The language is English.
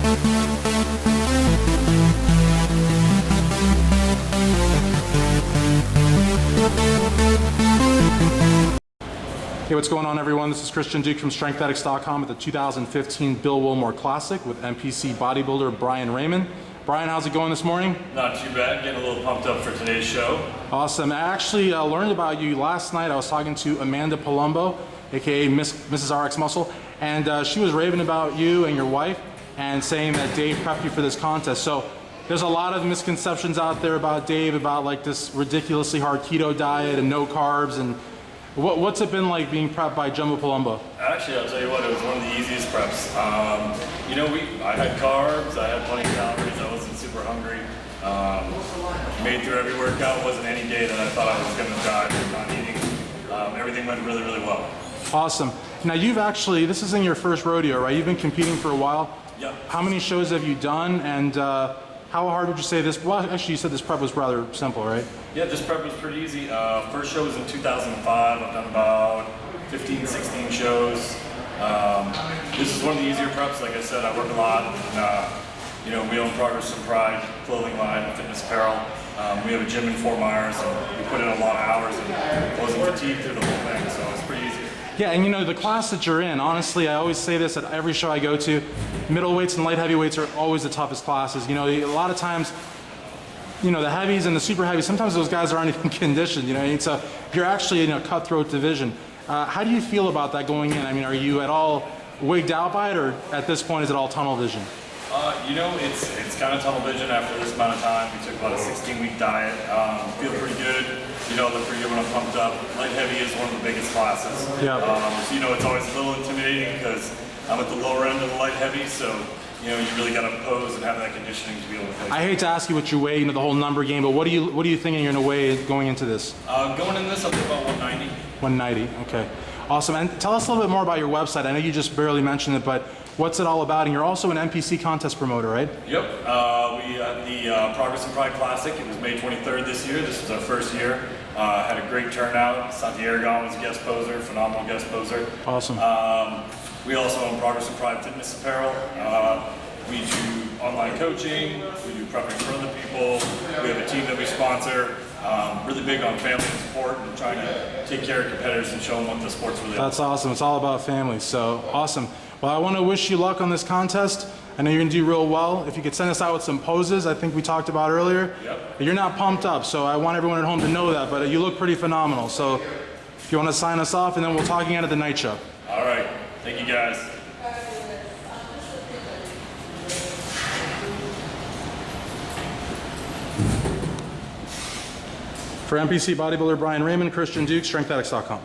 Hey, what's going on, everyone? This is Christian Duke from StrengthAddicts.com at the 2015 Bill Wilmore Classic with NPC Bodybuilder BRYAN Raymond. Brian, how's it going this morning? Not too bad. Getting a little pumped up for today's show. Awesome. I actually learned about you last night. I was talking to Amanda Palumbo, aka Mrs. RX Muscle, and she was raving about you and your wife and saying that Dave prepped you for this contest. So there's a lot of misconceptions out there about Dave, about like this ridiculously hard keto diet and no carbs. And what's it been like being prepped by Jumbo Palumbo? Actually, I'll tell you what, it was one of the easiest preps. You know, I had carbs, I had plenty of calories, I wasn't super hungry. Made through every workout. Wasn't any day that I thought I was going to die from not eating. Everything went really, really well. Awesome. Now you've actually, this isn't your first rodeo, right? You've been competing for a while. Yep. How many shows have you done, and how hard would you say this? Well, actually, you said this prep was rather simple, right? Yeah, this prep was pretty easy. First show was in 2005. I've done about 15, 16 shows. This is one of the easier preps. Like I said, I work a lot. You know, we own Progress and Pride clothing line, fitness apparel. We have a gym in Fort Myers, and we put in a lot of hours and wasn't fatigued through the whole thing, so it's pretty easy. Yeah, and you know, the class that you're in, honestly, I always say this at every show I go to, middleweights and light heavyweights are always the toughest classes. You know, a lot of times, you know, the heavies and the super heavies, sometimes those guys aren't even conditioned, you know, and so you're actually in a cutthroat division. How do you feel about that going in? I mean, are you at all wigged out by it, or at this point is it all tunnel vision? You know, it's kind of tunnel vision after this amount of time. We took about a 16-week diet. Feel pretty good. You know, look pretty good when I'm pumped up. Light heavy is one of the biggest classes. Yeah. So, you know, it's always a little intimidating because I'm at the lower end of the light heavy, so, you know, you really got to pose and have that conditioning to be able to face. I hate to ask you what you weigh, you know, the whole number game, but what are you thinking you're going to weigh going into this? Going in this, I'll be about 190. 190, okay. Awesome. And tell us a little bit more about your website. I know you just barely mentioned it, but what's it all about? And you're also an NPC contest promoter, right? Yep. We had the Progress and Pride Classic. It was May 23rd this year. This was our first year. Had a great turnout. Santi Aragon was a guest poser, phenomenal guest poser. Awesome. We also own Progress and Pride Fitness Apparel. We do online coaching. We do prepping for other people. We have a team that we sponsor. Really big on family and support and trying to take care of competitors and show them what the sport's really about. That's awesome. It's all about family. So awesome. Well, I want to wish you luck on this contest. I know you're going to do real well. If you could send us out with some poses, I think we talked about earlier. Yep. You're not pumped up, so I want everyone at home to know that, but you look pretty phenomenal. So if you want to sign us off, and then we'll talk again at the night show. All right. Thank you, guys. For NPC Bodybuilder BRYAN Raymond, Christian Duke, StrengthAddicts.com.